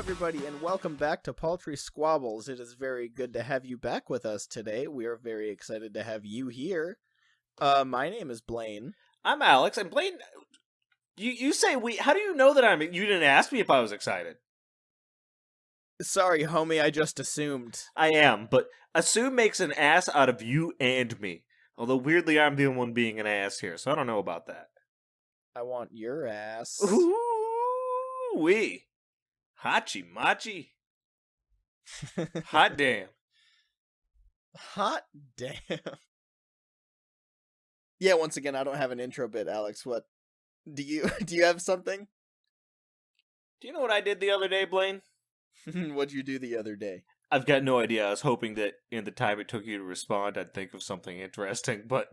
everybody, and welcome back to Paltry Squabbles. It is very good to have you back with us today. We are very excited to have you here. My name is Blaine. I'm Alex, and Blaine, you say we... How do you know that I'm... You didn't ask me if I was excited. Sorry, homie, I just assumed. I am, but assume makes an ass out of you and me. Although, weirdly, I'm the one being an ass here, so I don't know about that. I want your ass. Ooh-wee. Hachi-machi. Hot damn. Hot damn. Yeah, once again, I don't have an intro bit, Alex. What? Do you have something? Do you know what I did the other day, Blaine? What'd you do the other day? I've got no idea. I was hoping that in the time it took you to respond, I'd think of something interesting, but...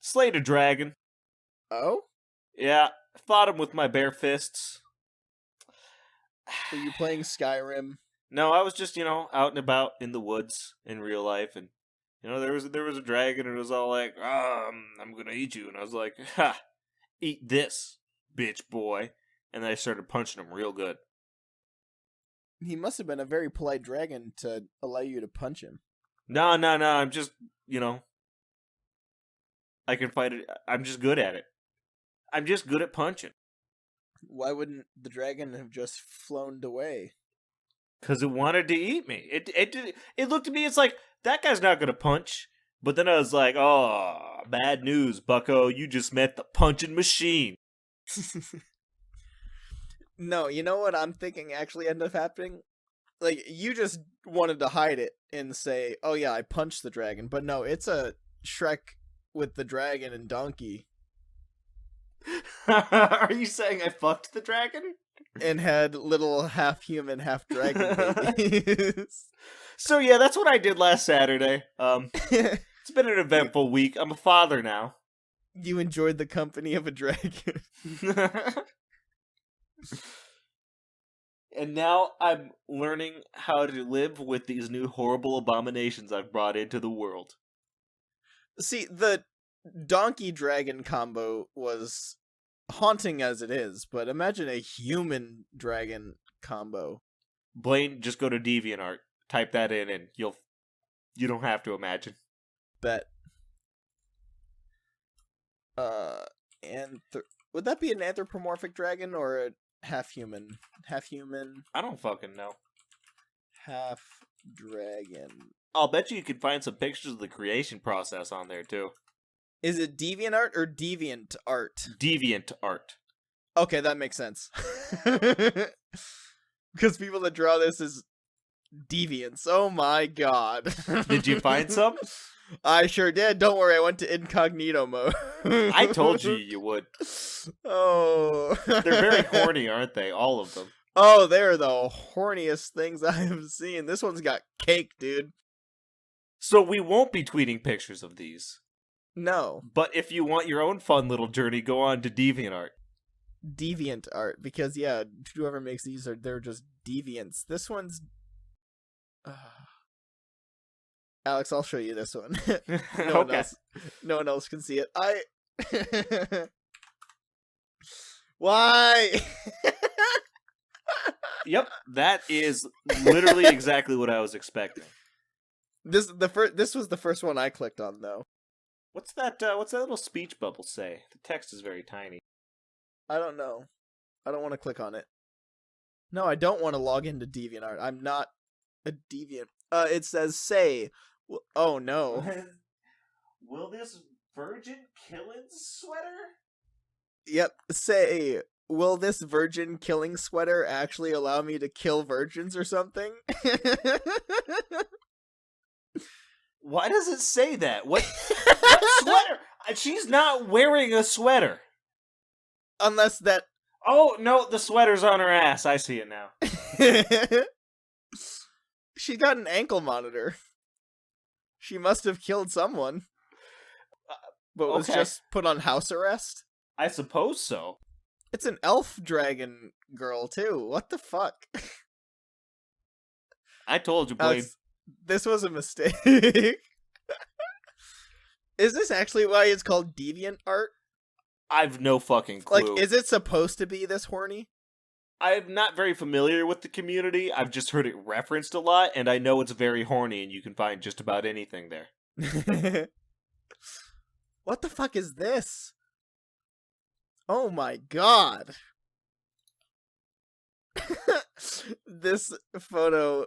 Slayed a dragon. Oh? Yeah, fought him with my bare fists. Were you playing Skyrim? No, I was just, out and about in the woods in real life, and, there was a dragon, and it was all like, I'm gonna eat you, and I was like, ha, eat this, bitch boy, and then I started punching him real good. He must have been a very polite dragon to allow you to punch him. No, I'm just, I can fight it, I'm just good at it. I'm just good at punching. Why wouldn't the dragon have just flown away? Because it wanted to eat me. It looked at me, it's like, that guy's not going to punch. But then I was like, oh, bad news, bucko. You just met the punching machine. No, you know what I'm thinking actually ended up happening? Like, you just wanted to hide it and say, oh yeah, I punched the dragon. But no, it's a Shrek with the dragon and donkey. Are you saying I fucked the dragon? And had little half-human, half-dragon babies. So yeah, that's what I did last Saturday. It's been an eventful week. I'm a father now. You enjoyed the company of a dragon. And now I'm learning how to live with these new horrible abominations I've brought into the world. See, the donkey-dragon combo was haunting as it is, but imagine a human-dragon combo. Blaine, just go to DeviantArt, type that in, and you don't have to imagine. Bet. Would that be an anthropomorphic dragon or a half-human? Half-human? I don't fucking know. Half-dragon. I'll bet you could find some pictures of the creation process on there, too. Is it DeviantArt or DeviantArt? DeviantArt. Okay, that makes sense. Because people that draw this is deviants. Oh my god. Did you find some? I sure did. Don't worry, I went to incognito mode. I told you would. Oh. They're very horny, aren't they? All of them. Oh, they're the horniest things I have seen. This one's got cake, dude. So we won't be tweeting pictures of these. No. But if you want your own fun little journey, go on to DeviantArt. DeviantArt, because yeah, whoever makes these they're just deviants. This one's Alex, I'll show you this one. No one else can see it. Why? Yep, that is literally exactly what I was expecting. This was the first one I clicked on though. What's that little speech bubble say? The text is very tiny. I don't know. I don't want to click on it. No, I don't want to log into DeviantArt. I'm not a deviant. It says say. Oh no. Will this virgin killing sweater? Yep, say. Will this virgin killing sweater actually allow me to kill virgins or something? Why does it say that? What sweater? She's not wearing a sweater. Unless that... Oh, no, the sweater's on her ass. I see it now. She got an ankle monitor. She must have killed someone. But was just put on house arrest? I suppose so. It's an elf dragon girl, too. What the fuck? I told you, Blaine. This was a mistake. Is this actually why it's called DeviantArt? I've no fucking clue. Like, is it supposed to be this horny? I'm not very familiar with the community. I've just heard it referenced a lot, and I know it's very horny, and you can find just about anything there. What the fuck is this? Oh my god. This photo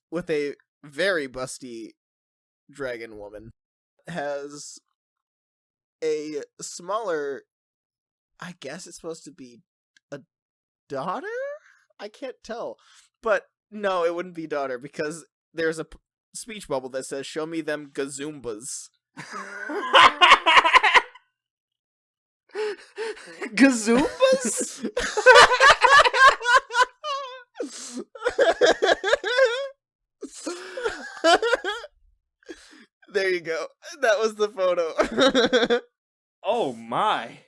with a very busty dragon woman has a smaller, I guess it's supposed to be a daughter? I can't tell. But no, it wouldn't be daughter because there's a speech bubble that says, "Show me them Gazoombas." Gazoombas? There you go. That was the photo. Oh my.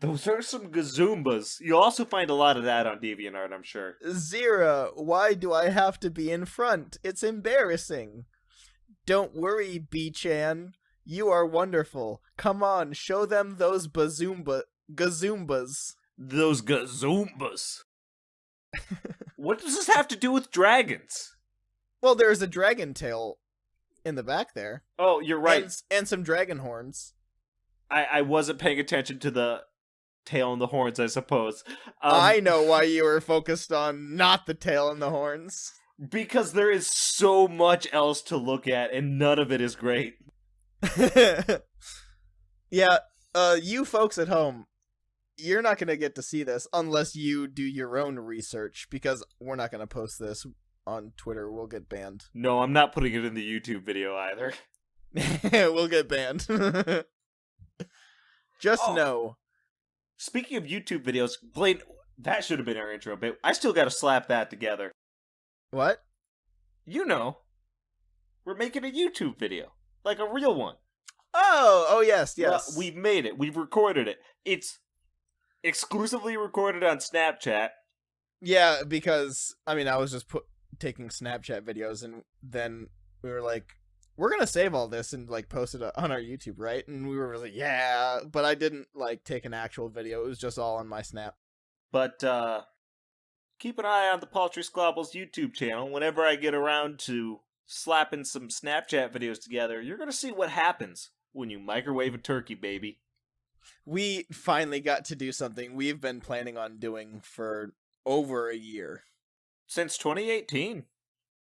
Those are some Gazoombas. You'll also find a lot of that on DeviantArt, I'm sure. Zira, why do I have to be in front? It's embarrassing. Don't worry, B-chan. You are wonderful. Come on, show them those Gazoombas. Those Gazoombas. What does this have to do with dragons? Well, there's a dragon tail in the back there. Oh, you're right. And some dragon horns. I wasn't paying attention to the tail and the horns, I suppose. I know why you were focused on not the tail and the horns. Because there is so much else to look at, and none of it is great. Yeah, you folks at home, you're not going to get to see this unless you do your own research, because we're not going to post this on Twitter. We'll get banned. No, I'm not putting it in the YouTube video either. We'll get banned. Just know. Speaking of YouTube videos, Blaine, that should have been our intro, but I still got to slap that together. What? You know, we're making a YouTube video. Like a real one. Oh, yes. Well, we've made it. We've recorded it. It's exclusively recorded on Snapchat. Yeah, because, I mean, I was just taking Snapchat videos, and then we were like, we're gonna save all this and, like, post it on our YouTube, right? And we were like, yeah, but I didn't, like, take an actual video. It was just all on my Snap. But, keep an eye on the Paltry Squabbles YouTube channel. Whenever I get around to slapping some Snapchat videos together, you're gonna see what happens when you microwave a turkey, baby. We finally got to do something we've been planning on doing for over a year. Since 2018.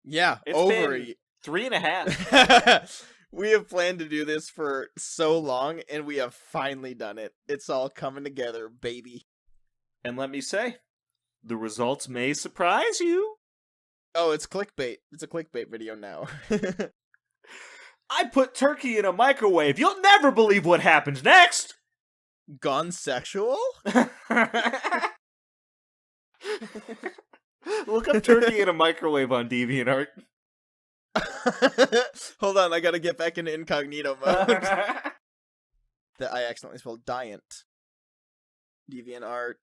Yeah, It's over been 3.5. We have planned to do this for so long, and we have finally done it. It's all coming together, baby. And let me say, the results may surprise you. Oh, it's clickbait. It's a clickbait video now. I put turkey in a microwave. You'll never believe what happens next. Gone sexual? Look up turkey in a microwave on DeviantArt. Hold on, I gotta get back into incognito mode. That I accidentally spelled Diant. DeviantArt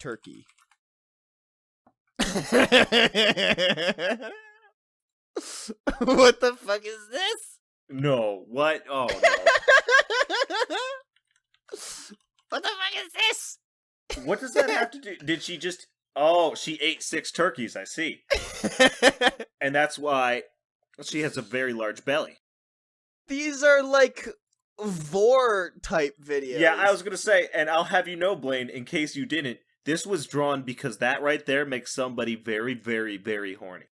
turkey. What the fuck is this? No, what? Oh, no. What the fuck is this? What does that have to do? Did she just... Oh, she ate 6 turkeys, I see. And that's why she has a very large belly. These are like vor type videos. Yeah, I was gonna say, and I'll have you know, Blaine, in case you didn't, this was drawn because that right there makes somebody very, very, very horny.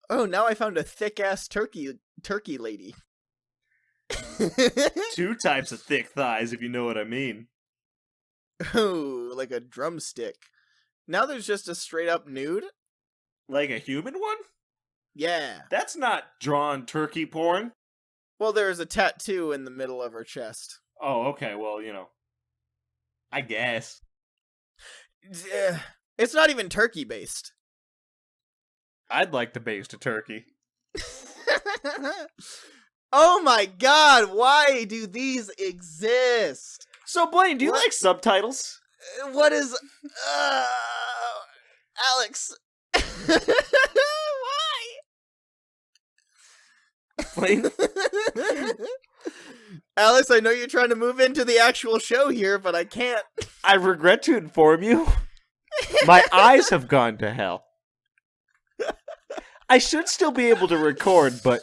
Oh, now I found a thick-ass turkey lady. 2 types of thick thighs, if you know what I mean. Oh, like a drumstick. Now there's just a straight-up nude? Like a human one? Yeah. That's not drawn turkey porn. Well, there's a tattoo in the middle of her chest. Oh, okay, well, you know. I guess. It's not even turkey-based. I'd like to baste a turkey. Oh my god, why do these exist? So, Blaine, do you like subtitles? What is... Alex. Why? Blaine? Alex, I know you're trying to move into the actual show here, but I can't. I regret to inform you, my eyes have gone to hell. I should still be able to record, but...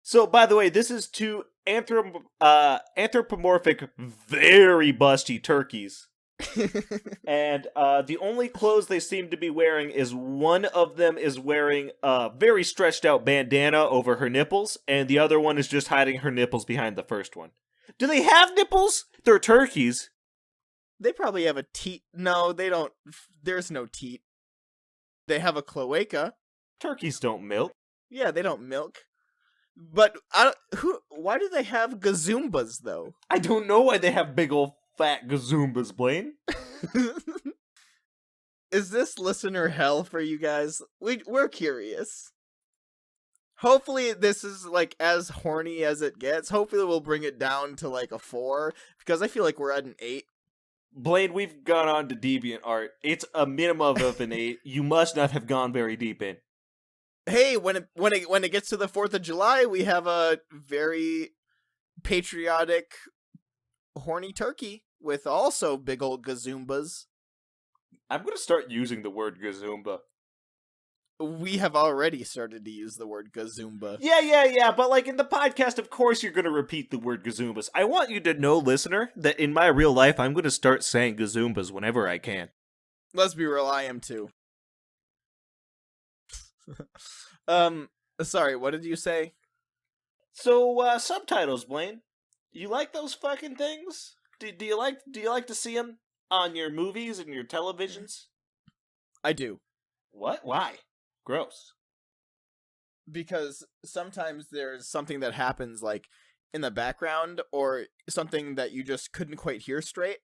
So, by the way, this is two anthropomorphic, very busty turkeys. And the only clothes they seem to be wearing is one of them is wearing a very stretched out bandana over her nipples, and the other one is just hiding her nipples behind the first one. Do they have nipples? They're turkeys. They probably have a teat. No, they don't. There's no teat. They have a cloaca. Turkeys don't milk. Yeah, they don't milk. But why do they have gazoombas, though? I don't know why they have big old fat gazoombas, Blaine. Is this listener hell for you guys? We're curious. Hopefully this is like as horny as it gets. Hopefully we'll bring it down to like a 4, because I feel like we're at an 8. Blaine, we've gone on to DeviantArt. It's a minimum of an 8. You must not have gone very deep in. Hey, when it gets to the 4th of July, we have a very patriotic horny turkey with also big old gazoombas. I'm going to start using the word gazoomba. We have already started to use the word gazoomba. Yeah, but like in the podcast, of course you're going to repeat the word gazoombas. I want you to know, listener, that in my real life, I'm going to start saying gazoombas whenever I can. Let's be real, I am too. Sorry, what did you say? So, subtitles, Blaine. You like those fucking things? Do you like to see them on your movies and your televisions? I do. What? Why? Gross. Because sometimes there's something that happens like in the background or something that you just couldn't quite hear straight.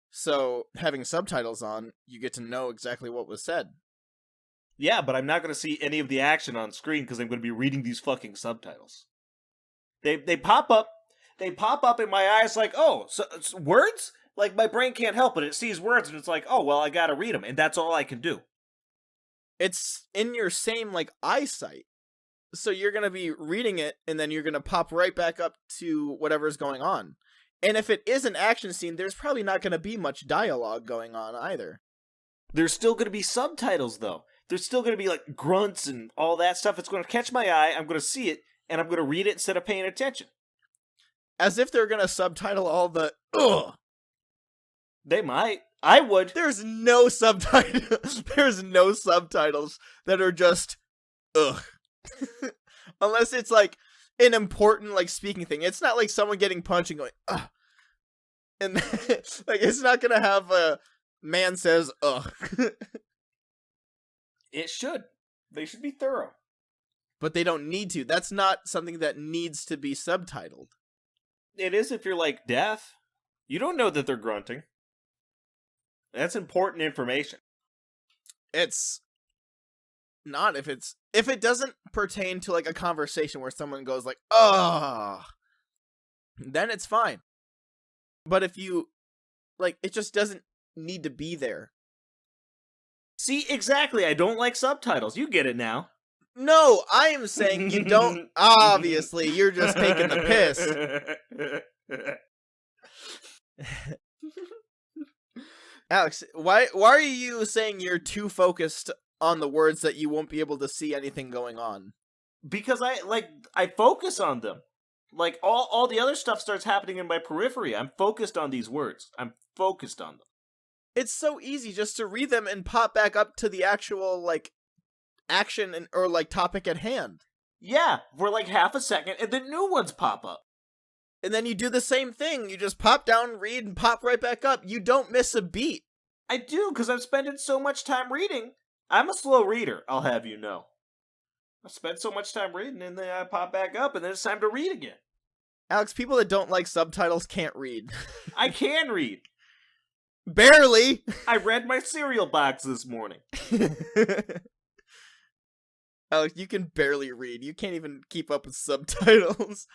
So having subtitles on, you get to know exactly what was said. Yeah, but I'm not going to see any of the action on screen because I'm going to be reading these fucking subtitles. They pop up. They pop up in my eyes like, oh, so words? Like, my brain can't help it. It sees words, and it's like, oh, well, I gotta read them, and that's all I can do. It's in your same, like, eyesight. So you're gonna be reading it, and then you're gonna pop right back up to whatever's going on. And if it is an action scene, there's probably not gonna be much dialogue going on either. There's still gonna be subtitles, though. There's still gonna be, like, grunts and all that stuff. It's gonna catch my eye, I'm gonna see it, and I'm gonna read it instead of paying attention. As if they're gonna subtitle all the ugh. They might. I would. There's no subtitles. There's no subtitles that are just ugh. Unless it's like an important like speaking thing. It's not like someone getting punched and going ugh. And like it's not gonna have a man says ugh. It should. They should be thorough. But they don't need to. That's not something that needs to be subtitled. It is if you're like deaf. You don't know that they're grunting. That's important information. It's not if it doesn't pertain to like a conversation where someone goes like, "Oh," then it's fine. But if you like it just doesn't need to be there. See, exactly. I don't like subtitles. You get it now. No, I am saying you don't. Obviously, you're just taking the piss. Alex, why are you saying you're too focused on the words that you won't be able to see anything going on? Because I focus on them. Like all the other stuff starts happening in my periphery. I'm focused on these words. I'm focused on them. It's so easy just to read them and pop back up to the actual like action or like topic at hand. Yeah, for like half a second and then new ones pop up. And then you do the same thing. You just pop down, read, and pop right back up. You don't miss a beat. I do, because I'm spending so much time reading. I'm a slow reader, I'll have you know. I spend so much time reading, and then I pop back up, and then it's time to read again. Alex, people that don't like subtitles can't read. I can read. Barely! I read my cereal box this morning. Alex, you can barely read. You can't even keep up with subtitles.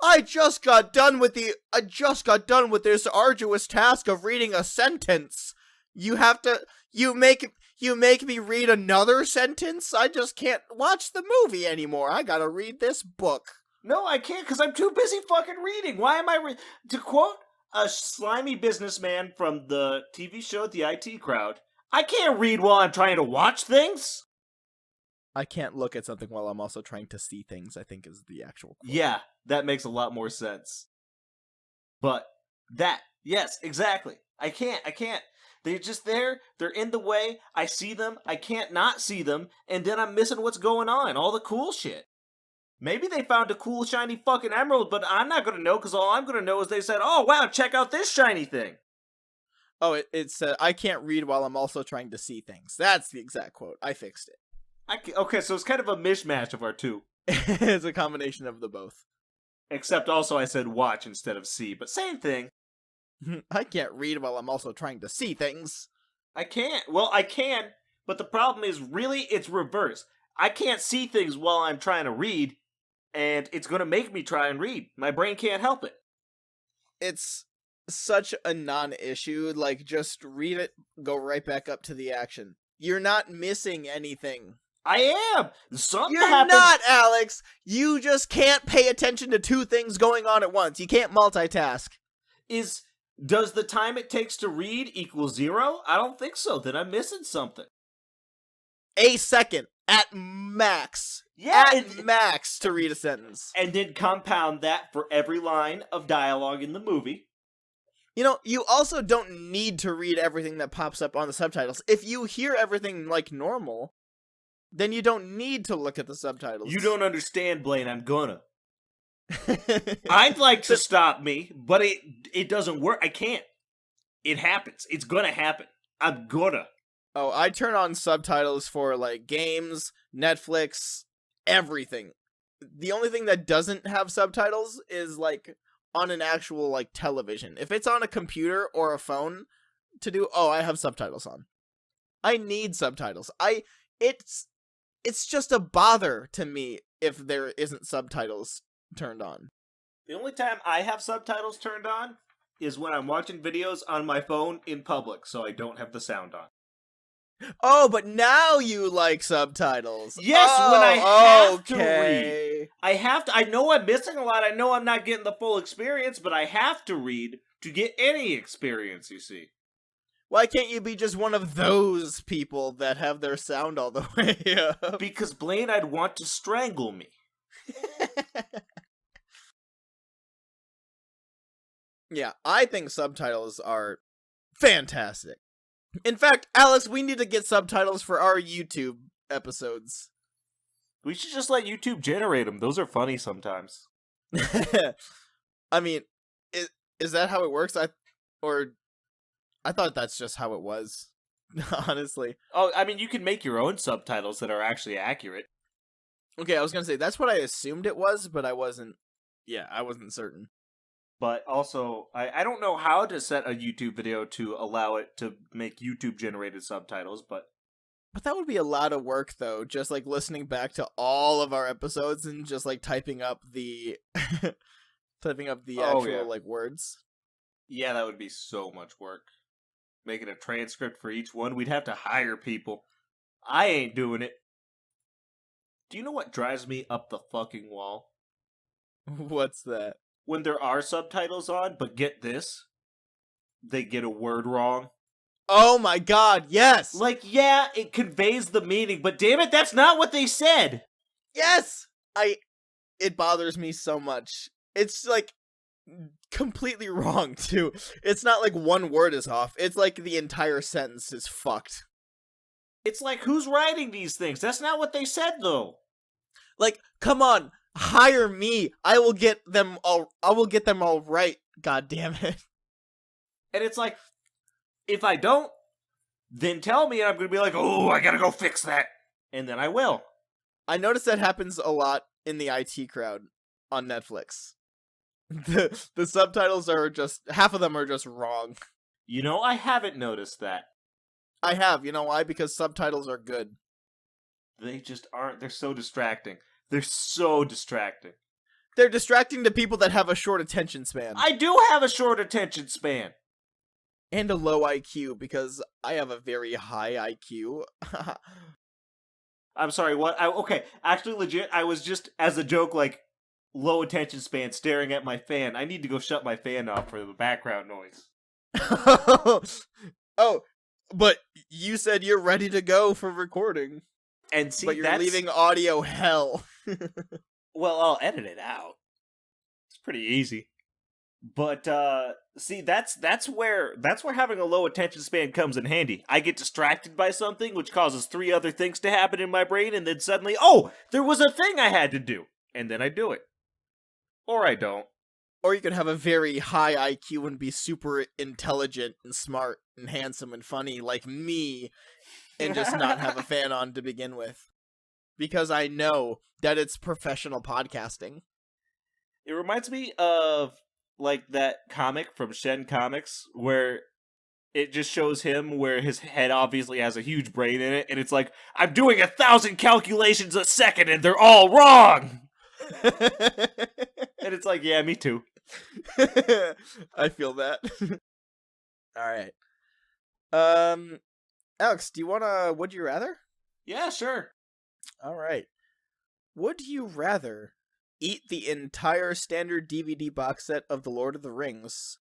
I just got done with this arduous task of reading a sentence. You make me read another sentence? I just can't watch the movie anymore. I gotta read this book. No, I can't because I'm too busy fucking reading. Why am I to quote a slimy businessman from the TV show The IT Crowd? I can't read while I'm trying to watch things. I can't look at something while I'm also trying to see things, I think is the actual quote. Yeah, that makes a lot more sense. But yes, exactly. I can't. They're just there. They're in the way. I see them. I can't not see them. And then I'm missing what's going on. All the cool shit. Maybe they found a cool shiny fucking emerald, but I'm not going to know because all I'm going to know is they said, oh, wow, check out this shiny thing. Oh, it's I can't read while I'm also trying to see things. That's the exact quote. I fixed it. Okay, so it's kind of a mishmash of our two. It's a combination of the both. Except also I said watch instead of see, but same thing. I can't read while I'm also trying to see things. I can't. Well, I can, but the problem is really it's reverse. I can't see things while I'm trying to read, and it's going to make me try and read. My brain can't help it. It's such a non-issue. Like, just read it, go right back up to the action. You're not missing anything. I am! Something You're happens. not, Alex! You just can't pay attention to two things going on at once. You can't multitask. Does the time it takes to read equal 0? I don't think so. Then I'm missing something. A second, at max. Yeah, At max to read a sentence. And then compound that for every line of dialogue in the movie. You know, you also don't need to read everything that pops up on the subtitles. If you hear everything like normal, then you don't need to look at the subtitles. You don't understand, Blaine. I'm gonna. I'd like to stop me, but it doesn't work. I can't. It happens. It's gonna happen. I'm gonna. Oh, I turn on subtitles for, like, games, Netflix, everything. The only thing that doesn't have subtitles is, like, on an actual, like, television. If it's on a computer or a phone to do, I have subtitles on. I need subtitles. It's just a bother to me if there isn't subtitles turned on. The only time I have subtitles turned on is when I'm watching videos on my phone in public, so I don't have the sound on. Oh, but now you like subtitles. Yes, when I have to okay. read. I know I'm missing a lot. I know I'm not getting the full experience, but I have to read to get any experience, you see. Why can't you be just one of those people that have their sound all the way up? Because, Blaine, I'd want to strangle me. Yeah, I think subtitles are fantastic. In fact, Alex, we need to get subtitles for our YouTube episodes. We should just let YouTube generate them. Those are funny sometimes. I mean, is that how it works? I thought that's just how it was, honestly. Oh, I mean, you can make your own subtitles that are actually accurate. Okay, I was gonna say, that's what I assumed it was, but I wasn't certain. But also, I don't know how to set a YouTube video to allow it to make YouTube-generated subtitles, but that would be a lot of work, though, just, like, listening back to all of our episodes and just, like, typing up the actual, like, words. Yeah, that would be so much work. Making a transcript for each one, we'd have to hire people. I ain't doing it. Do you know what drives me up the fucking wall? What's that? When there are subtitles on, but get this, they get a word wrong. Oh my god, yes! Like, yeah, it conveys the meaning, but damn it, that's not what they said! Yes! It bothers me so much. It's, like, completely wrong, too. It's not like one word is off. It's like the entire sentence is fucked. It's like, who's writing these things? That's not what they said, though. Like, come on, hire me. I will get them all right. God damn it. And it's like, if I don't, then tell me and I'm going to be like, oh, I gotta go fix that. And then I will. I notice that happens a lot in the IT crowd on Netflix. The subtitles are just, half of them are just wrong. You know, I haven't noticed that. I have. You know why? Because subtitles are good. They just aren't. They're so distracting. They're so distracting. They're distracting to people that have a short attention span. I do have a short attention span. And a low IQ, because I have a very high IQ. I'm sorry, what? Okay, actually legit, I was just, as a joke, like, low attention span staring at my fan. I need to go shut my fan off for the background noise. Oh, but you said you're ready to go for recording. And see, but you're leaving audio hell. Well, I'll edit it out. It's pretty easy. But see, that's where having a low attention span comes in handy. I get distracted by something, which causes 3 other things to happen in my brain, and then suddenly, oh, there was a thing I had to do, and then I do it, or I don't. Or you could have a very high IQ and be super intelligent and smart and handsome and funny like me, and just not have a fan on to begin with, because I know that it's professional podcasting. It reminds me of like that comic from Shen Comics where it just shows him where his head obviously has a huge brain in it, and it's like, I'm doing 1,000 calculations a second and they're all wrong! And it's like, yeah, me too. I feel that. Alright. Alex, do you wanna Would You Rather? Yeah, sure. Alright. Would you rather eat the entire standard DVD box set of The Lord of the Rings,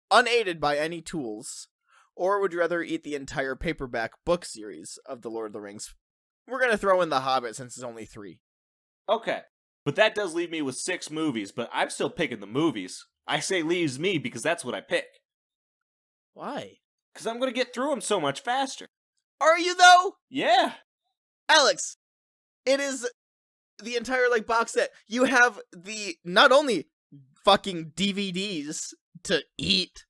unaided by any tools, or would you rather eat the entire paperback book series of The Lord of the Rings? We're gonna throw in The Hobbit since it's only 3. Okay. But that does leave me with 6 movies, but I'm still picking the movies. I say leaves me because that's what I pick. Why? Because I'm going to get through them so much faster. Are you, though? Yeah. Alex, it is the entire, box set. You have not only fucking DVDs to eat,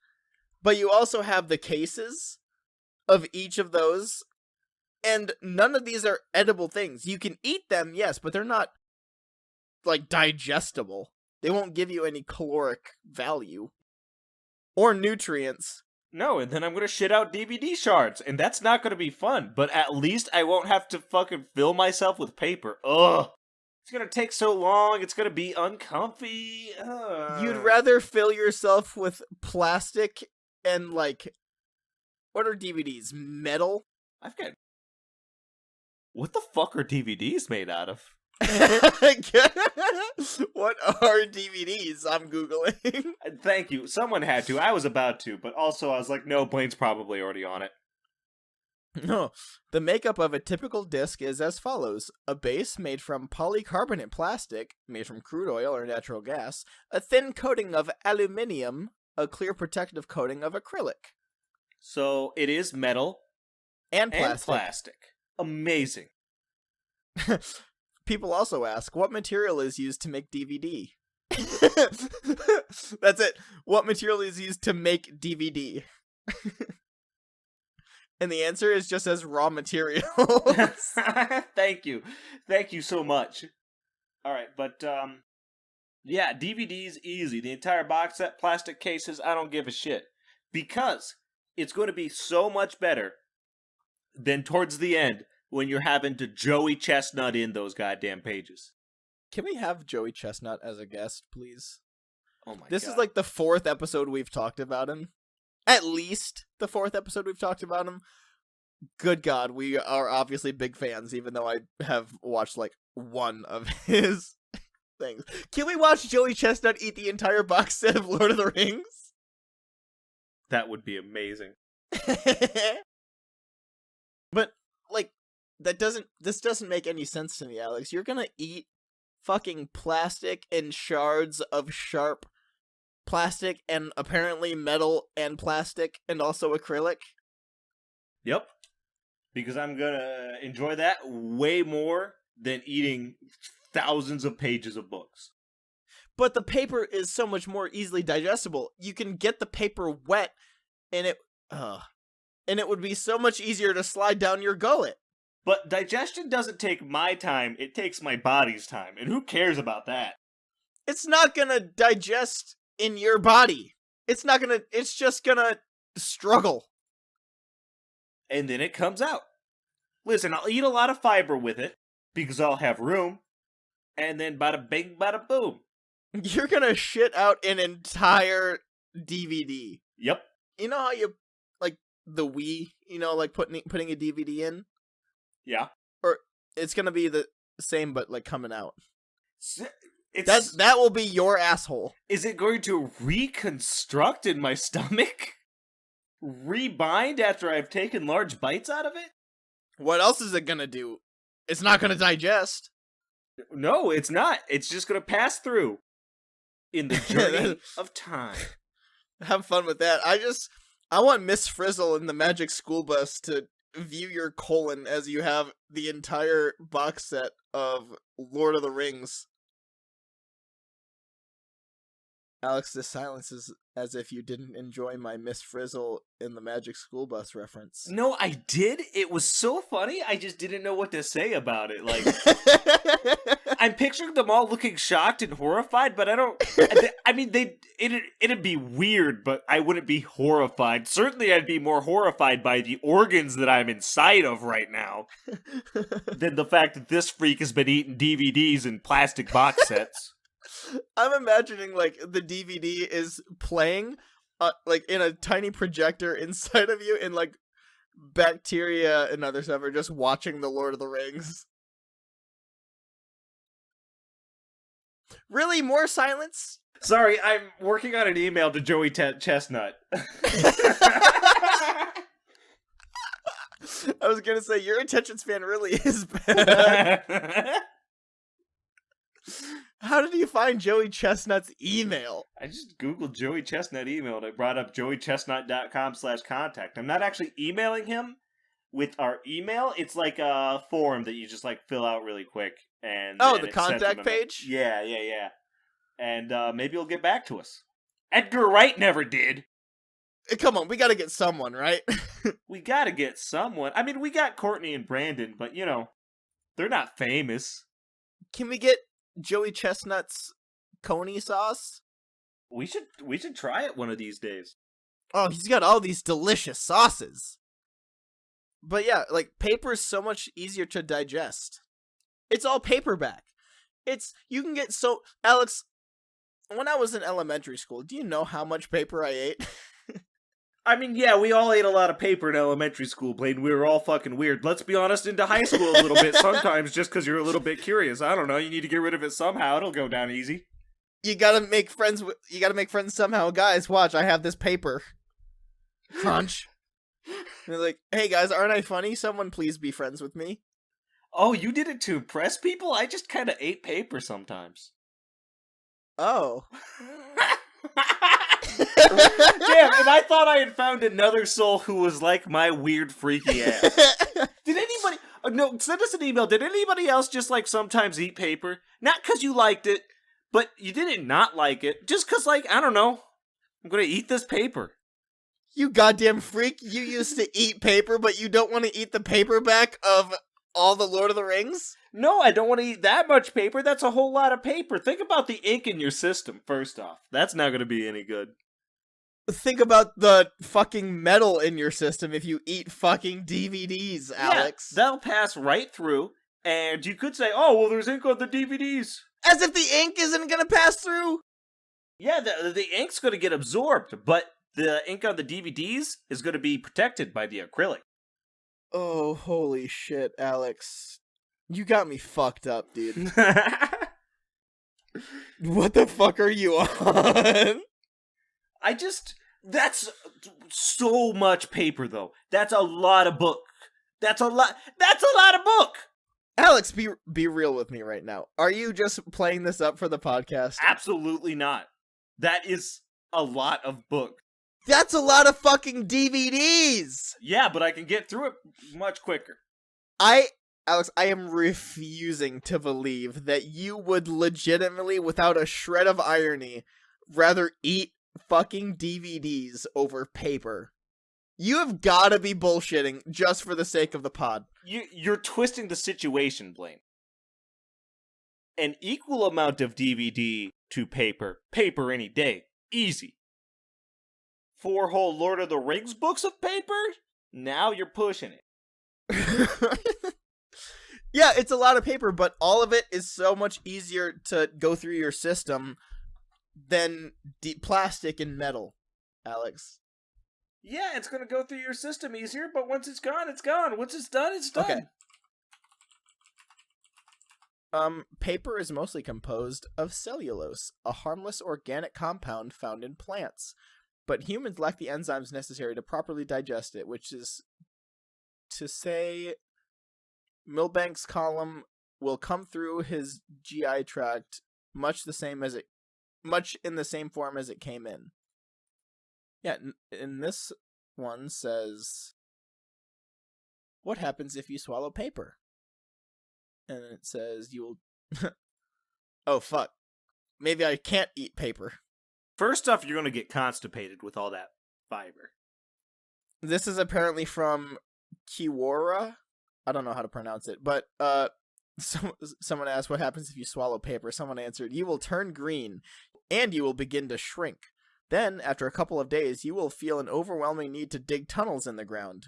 but you also have the cases of each of those, and none of these are edible things. You can eat them, yes, but they're not digestible. They won't give you any caloric value or nutrients. No, and then I'm going to shit out DVD shards, and that's not going to be fun, but at least I won't have to fucking fill myself with paper. Ugh. It's going to take so long, it's going to be uncomfy. Ugh. You'd rather fill yourself with plastic and, what are DVDs? Metal? I've got... What the fuck are DVDs made out of? What are DVDs? I'm Googling. Thank you. Someone had to. I was about to, but also I was like, no, Blaine's probably already on it. No. The makeup of a typical disc is as follows. A base made from polycarbonate plastic, made from crude oil or natural gas, a thin coating of aluminium, a clear protective coating of acrylic. So it is metal and plastic. And plastic. Amazing. People also ask, what material is used to make DVD? That's it. What material is used to make DVD? And the answer is just as raw materials. Thank you. Thank you so much. Alright, but, yeah, DVDs, easy. The entire box set, plastic cases, I don't give a shit. Because it's going to be so much better than towards the end, when you're having to Joey Chestnut in those goddamn pages. Can we have Joey Chestnut as a guest, please? Oh my God. This is the 4th episode we've talked about him. At least the 4th episode we've talked about him. Good God, we are obviously big fans, even though I have watched, one of his things. Can we watch Joey Chestnut eat the entire box set of Lord of the Rings? That would be amazing. But, this doesn't make any sense to me, Alex. You're gonna eat fucking plastic and shards of sharp plastic and apparently metal and plastic and also acrylic? Yep. Because I'm gonna enjoy that way more than eating thousands of pages of books. But the paper is so much more easily digestible. You can get the paper wet and it would be so much easier to slide down your gullet. But digestion doesn't take my time, it takes my body's time. And who cares about that? It's not gonna digest in your body. It's just gonna struggle. And then it comes out. Listen, I'll eat a lot of fiber with it, because I'll have room. And then bada bing, bada boom. You're gonna shit out an entire DVD. Yep. You know how you, the Wii, putting a DVD in? Yeah. Or it's gonna be the same, but, coming out. That will be your asshole. Is it going to reconstruct in my stomach? Rebind after I've taken large bites out of it? What else is it gonna do? It's not gonna digest. No, it's not. It's just gonna pass through in the journey of time. Have fun with that. I want Miss Frizzle in the Magic School Bus to view your colon as you have the entire box set of Lord of the Rings. Alex, this silence is as if you didn't enjoy my Miss Frizzle in the Magic School Bus reference. No, I did. It was so funny. I just didn't know what to say about it. Like, I'm picturing them all looking shocked and horrified, but I don't. I mean, it'd be weird, but I wouldn't be horrified. Certainly, I'd be more horrified by the organs that I'm inside of right now than the fact that this freak has been eating DVDs and plastic box sets. I'm imagining, like, the DVD is playing, like, in a tiny projector inside of you, and, like, bacteria and other stuff are just watching the Lord of the Rings. Really? More silence? Sorry, I'm working on an email to Joey Chestnut. I was gonna say, your attention span really is bad. How did you find Joey Chestnut's email? I just googled Joey Chestnut email and it brought up joeychestnut.com/contact. I'm not actually emailing him with our email. It's like a form that you just like fill out really quick. And the contact page? Yeah. And maybe he'll get back to us. Edgar Wright never did. Come on, we gotta get someone, right? We gotta get someone. I mean, we got Courtney and Brandon, but you know, they're not famous. Can we get Joey Chestnut's coney sauce? We should try it one of these days. Oh, he's got all these delicious sauces. But yeah, like, paper is so much easier to digest. It's all paperback. You can get Alex, when I was in elementary school, do you know how much paper I ate? I mean, yeah, we all ate a lot of paper in elementary school, Blaine. We were all fucking weird. Let's be honest, into high school a little bit sometimes, just because you're a little bit curious. I don't know, you need to get rid of it somehow. It'll go down easy. You gotta make friends somehow. Guys, watch, I have this paper. Crunch. And they're like, hey guys, aren't I funny? Someone please be friends with me. Oh, you did it to impress people? I just kind of ate paper sometimes. Oh. Damn, and I thought I had found another soul who was like my weird freaky ass. Did anybody... no, send us an email. Did anybody else just like sometimes eat paper? Not because you liked it, but you didn't not like it. Just because, like, I don't know. I'm gonna eat this paper. You goddamn freak. You used to eat paper, but you don't want to eat the paperback of all the Lord of the Rings? No, I don't want to eat that much paper. That's a whole lot of paper. Think about the ink in your system, first off. That's not going to be any good. Think about the fucking metal in your system if you eat fucking DVDs, Alex. Yeah, they'll pass right through, and you could say, oh, well, there's ink on the DVDs. As if the ink isn't going to pass through? Yeah, the ink's going to get absorbed, but the ink on the DVDs is going to be protected by the acrylic. Oh, holy shit, Alex. You got me fucked up, dude. What the fuck are you on? That's so much paper, though. That's a lot of book. That's a lot of book! Alex, be real with me right now. Are you just playing this up for the podcast? Absolutely not. That is a lot of book. That's a lot of fucking DVDs! Yeah, but I can get through it much quicker. Alex, I am refusing to believe that you would legitimately, without a shred of irony, rather eat fucking DVDs over paper. You have gotta be bullshitting just for the sake of the pod. You're twisting the situation, Blaine. An equal amount of DVD to paper any day. Easy. 4 whole Lord of the Rings books of paper? Now you're pushing it. Yeah, it's a lot of paper, but all of it is so much easier to go through your system than plastic and metal, Alex. Yeah, it's gonna go through your system easier, but once it's gone, it's gone. Once it's done, it's done. Okay. Paper is mostly composed of cellulose, a harmless organic compound found in plants. But humans lack the enzymes necessary to properly digest it, which is to say Milbank's column will come through his GI tract much in the same form as it came in. Yeah, in this one says, what happens if you swallow paper? And it says you will... Oh, fuck. Maybe I can't eat paper. First off, you're going to get constipated with all that fiber. This is apparently from Kiwara. I don't know how to pronounce it, but someone asked what happens if you swallow paper. Someone answered, you will turn green, and you will begin to shrink. Then, after a couple of days, you will feel an overwhelming need to dig tunnels in the ground.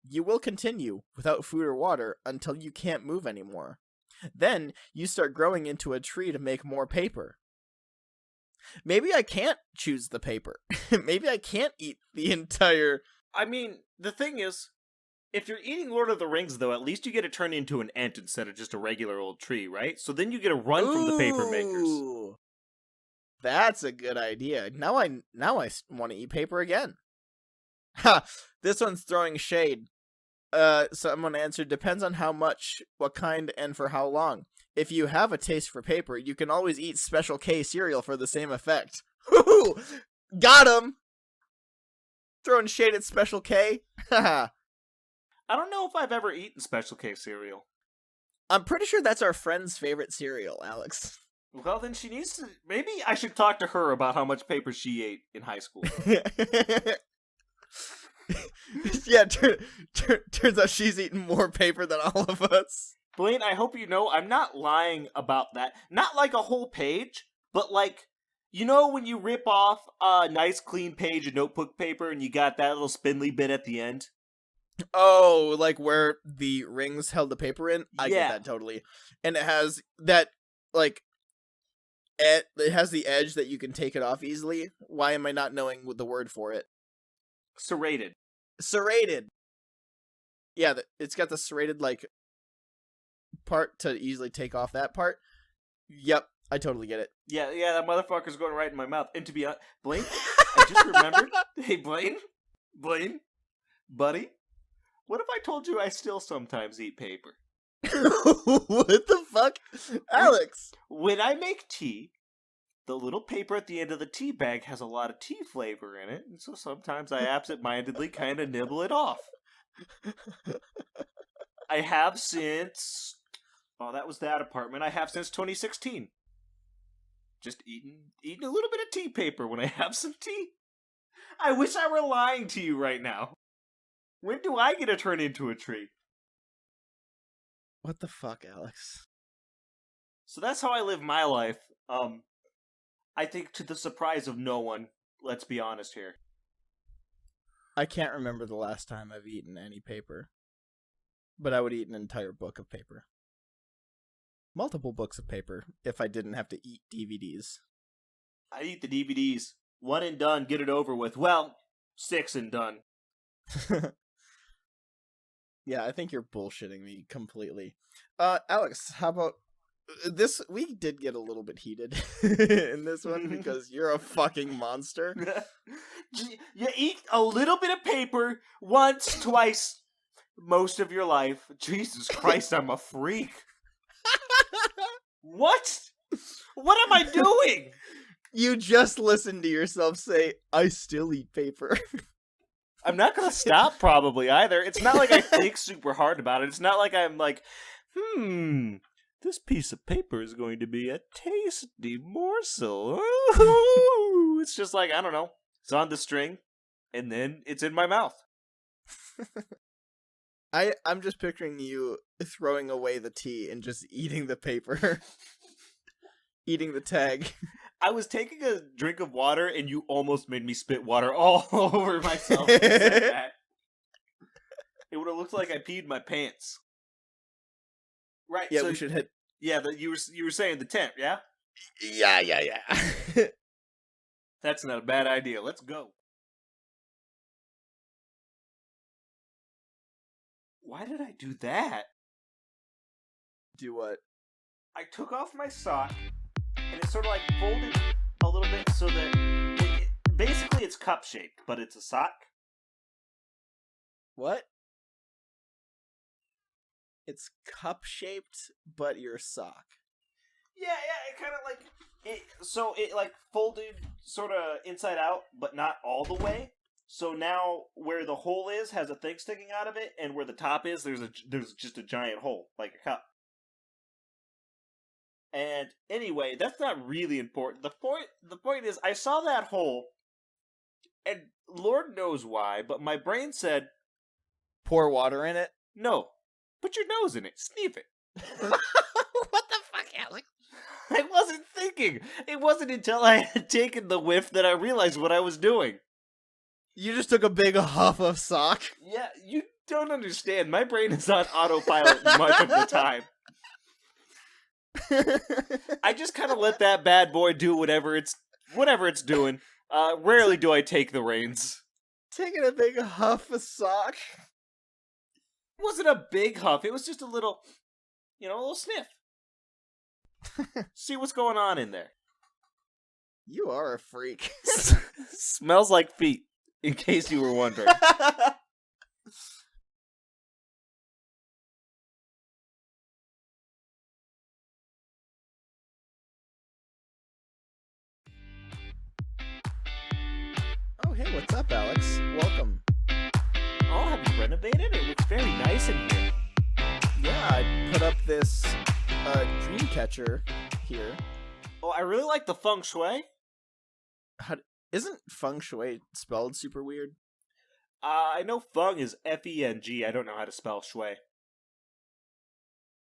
You will continue, without food or water, until you can't move anymore. Then, you start growing into a tree to make more paper. Maybe I can't choose the paper. Maybe I can't eat the entire... I mean, the thing is, if you're eating Lord of the Rings, though, at least you get to turn into an ant instead of just a regular old tree, right? So then you get a run from the paper makers. That's a good idea. Now I want to eat paper again. Ha! This one's throwing shade. Someone answered, depends on how much, what kind, and for how long. If you have a taste for paper, you can always eat Special K cereal for the same effect. Woo! Got him! Throwing shade at Special K? Haha. I don't know if I've ever eaten Special K cereal. I'm pretty sure that's our friend's favorite cereal, Alex. Well, then she needs to... Maybe I should talk to her about how much paper she ate in high school. Yeah, turns out she's eaten more paper than all of us. Blaine, I hope you know I'm not lying about that. Not like a whole page, but like, you know when you rip off a nice clean page of notebook paper and you got that little spindly bit at the end? Oh, like where the rings held the paper in? I get that totally. And it has that, like, it has the edge that you can take it off easily. Why am I not knowing the word for it? Serrated. Serrated. Yeah, it's got the serrated, like, part to easily take off that part. Yep, I totally get it. Yeah, that motherfucker's going right in my mouth. And to be honest, Blaine, I just remembered. Hey, Blaine, buddy, what if I told you I still sometimes eat paper? What the fuck? Alex! When I make tea, the little paper at the end of the tea bag has a lot of tea flavor in it, and so sometimes I absentmindedly kind of nibble it off. I have since... Oh, that was that apartment. I have since 2016. Just eating a little bit of tea paper when I have some tea. I wish I were lying to you right now. When do I get to turn into a tree? What the fuck, Alex? So that's how I live my life. I think to the surprise of no one. Let's be honest here. I can't remember the last time I've eaten any paper. But I would eat an entire book of paper. Multiple books of paper, if I didn't have to eat DVDs. I eat the DVDs. 1 and done, get it over with. Well, 6 and done. Yeah, I think you're bullshitting me completely. Alex, how about this? We did get a little bit heated in this one because you're a fucking monster. You eat a little bit of paper once, twice, most of your life. Jesus Christ, I'm a freak. What? What am I doing? You just listened to yourself say, I still eat paper. I'm not gonna stop probably either. It's not like I think super hard about it. It's not like I'm like, this piece of paper is going to be a tasty morsel. Ooh. It's just like, I don't know. It's on the string, and then it's in my mouth. I'm just picturing you throwing away the tea and just eating the paper. Eating the tag. I was taking a drink of water, and you almost made me spit water all over myself. When you said that. It would have looked like I peed my pants. Right. Yeah, so, we should hit. Yeah, you were saying the tent, yeah? Yeah. That's not a bad idea. Let's go. Why did I do that? Do what? I took off my sock, and it sort of like folded a little bit so that basically it's cup shaped, but it's a sock. What? It's cup shaped, but your sock. Yeah, it kind of like it. So it like folded sort of inside out, but not all the way. So now where the hole is has a thing sticking out of it, and where the top is, there's just a giant hole, like a cup. And anyway, that's not really important. The point is, I saw that hole, and Lord knows why, but my brain said, Pour water in it? "No, put your nose in it, sniff it." What the fuck, Alex? I wasn't thinking. It wasn't until I had taken the whiff that I realized what I was doing. You just took a big huff of sock? Yeah, you don't understand. My brain is on autopilot much of the time. I just kind of let that bad boy do whatever it's doing. Rarely do I take the reins. Taking a big huff of sock? It wasn't a big huff. It was just a little sniff. See what's going on in there. You are a freak. Smells like feet, in case you were wondering. Oh, hey, what's up, Alex? Welcome. Oh, have you renovated? It looks very nice in here. Yeah, I put up this dream catcher here. Oh, I really like the feng shui. Isn't feng shui spelled super weird? I know feng is F-E-N-G. I don't know how to spell shui.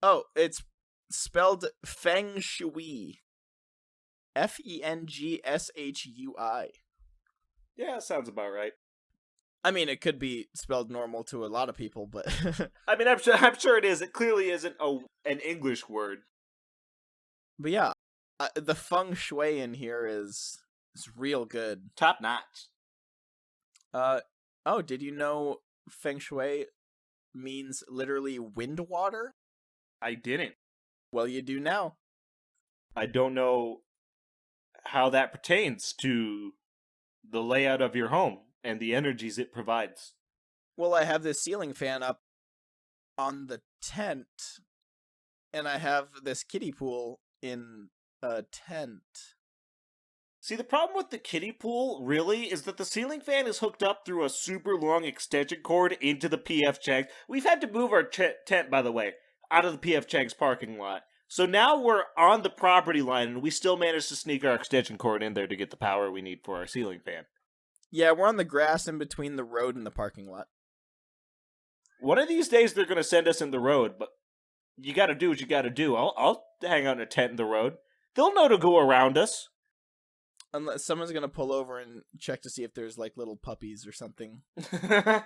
Oh, it's spelled feng shui. F-E-N-G-S-H-U-I. Yeah, sounds about right. I mean, it could be spelled normal to a lot of people, but I mean, I'm sure it is. It clearly isn't an English word. but yeah, the feng shui in here is real good. Top notch. Oh, did you know feng shui means literally wind water? I didn't. Well, you do now. I don't know how that pertains to the layout of your home and the energies it provides. Well, I have this ceiling fan up on the tent, and I have this kiddie pool in a tent. See, the problem with the kiddie pool, really, is that the ceiling fan is hooked up through a super long extension cord into the PF Chang's. We've had to move our tent, by the way, out of the PF Chang's parking lot. So now we're on the property line, and we still managed to sneak our extension cord in there to get the power we need for our ceiling fan. Yeah, we're on the grass in between the road and the parking lot. One of these days, they're going to send us in the road, but you got to do what you got to do. I'll hang out in a tent in the road. They'll know to go around us. Unless someone's gonna pull over and check to see if there's like little puppies or something. Then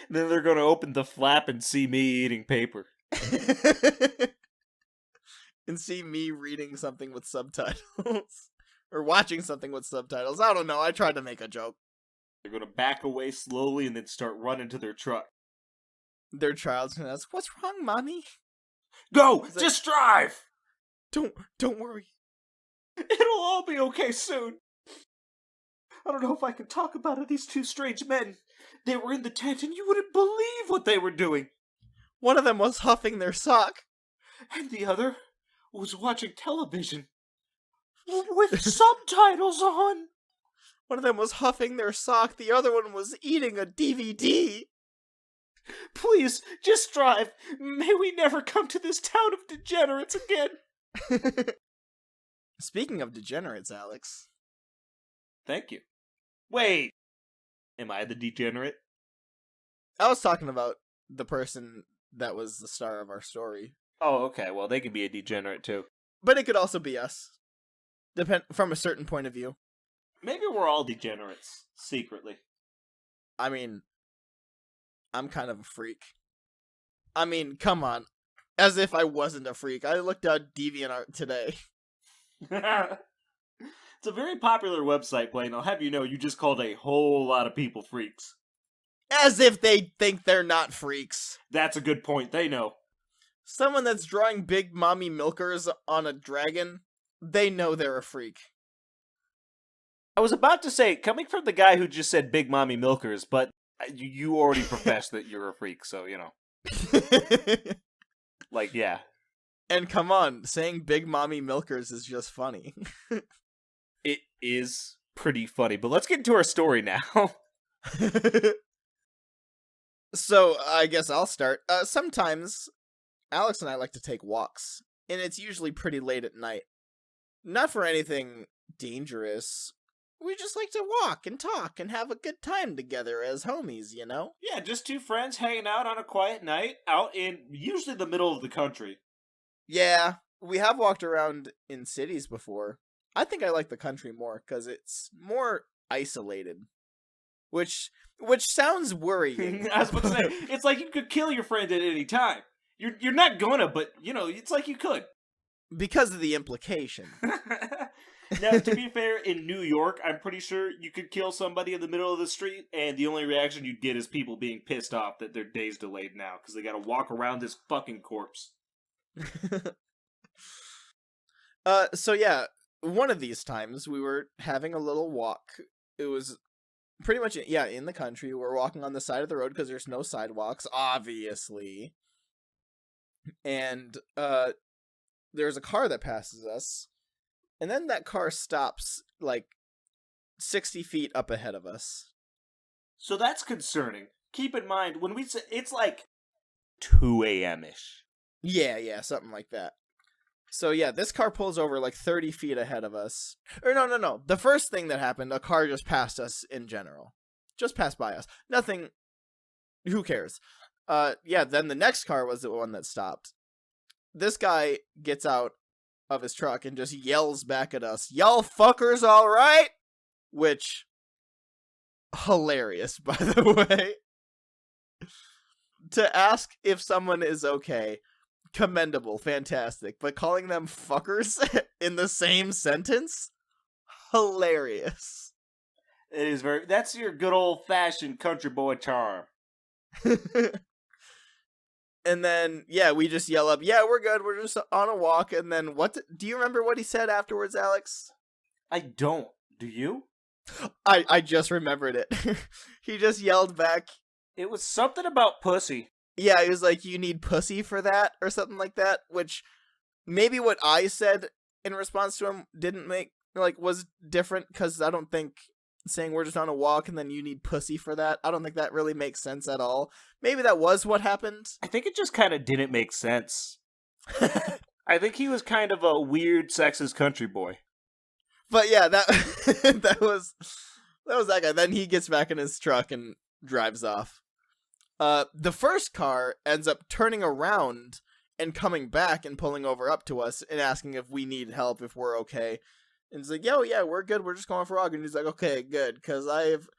they're going to open the flap and see me eating paper. And see me reading something with subtitles. Or watching something with subtitles. I don't know, I tried to make a joke. They're going to back away slowly and then start running to their truck. Their child's gonna ask, "What's wrong, Mommy?" Go! It's Just drive! Don't worry. It'll all be okay soon. I don't know if I can talk about it. These two strange men. They were in the tent and you wouldn't believe what they were doing. One of them was huffing their sock. And the other was watching television. With subtitles on. One of them was huffing their sock. The other one was eating a DVD. Please, just drive. May we never come to this town of degenerates again. Speaking of degenerates, Alex. Thank you. Wait. Am I the degenerate? I was talking about the person that was the star of our story. Oh, okay. Well, they can be a degenerate, too. But it could also be us. From a certain point of view. Maybe we're all degenerates, secretly. I mean, I'm kind of a freak. I mean, come on. As if I wasn't a freak. I looked at DeviantArt today. It's a very popular website, Blaine. I'll have you know you just called a whole lot of people freaks. As if they think they're not freaks. That's a good point. They know. Someone that's drawing big mommy milkers on a dragon, they know they're a freak. I was about to say, coming from the guy who just said big mommy milkers, but you already professed that you're a freak, so, you know. Like, yeah. And come on, saying big mommy milkers is just funny. It is pretty funny, but let's get into our story now. So, I guess I'll start. Sometimes, Alex and I like to take walks, and it's usually pretty late at night. Not for anything dangerous. We just like to walk and talk and have a good time together as homies, you know? Yeah, just two friends hanging out on a quiet night out in usually the middle of the country. Yeah, we have walked around in cities before. I think I like the country more because it's more isolated, which sounds worrying. I was about to say, it's like you could kill your friend at any time. You're not gonna, but you know, it's like you could. Because of the implication. Now, to be fair, in New York, I'm pretty sure you could kill somebody in the middle of the street, and the only reaction you'd get is people being pissed off that their day's delayed now, because they gotta walk around this fucking corpse. So yeah, one of these times we were having a little walk. It was pretty much, yeah, in the country. We're walking on the side of the road because there's no sidewalks, obviously. And there's a car that passes us. And then that car stops, like, 60 feet up ahead of us. So that's concerning. Keep in mind, when we say, it's like 2 a.m.-ish. Yeah, something like that. So yeah, this car pulls over like 30 feet ahead of us. Or no. The first thing that happened, a car just passed us in general. Just passed by us. Nothing, who cares? Yeah, then the next car was the one that stopped. This guy gets out of his truck and just yells back at us, "Y'all fuckers all right?" Which, hilarious, by the way. To ask if someone is okay, commendable, fantastic. But calling them fuckers in the same sentence? Hilarious. It is that's your good old-fashioned country boy charm. And then, yeah, we just yell up, "Yeah, we're good, we're just on a walk." And then do you remember what he said afterwards, Alex? I don't. Do you? I just remembered it. He just yelled back. It was something about pussy. Yeah, he was like, "You need pussy for that?" or something like that, which maybe what I said in response to him didn't make, like, was different, because I don't think saying we're just on a walk and then you need pussy for that, I don't think that really makes sense at all. Maybe that was what happened. I think it just kind of didn't make sense. I think he was kind of a weird, sexist country boy. But yeah, that that was that guy. Then he gets back in his truck and drives off. The first car ends up turning around and coming back and pulling over up to us and asking if we need help, if we're okay. And it's like, "Yo, yeah, we're good. We're just going for a walk." And he's like, "Okay, good. Because I've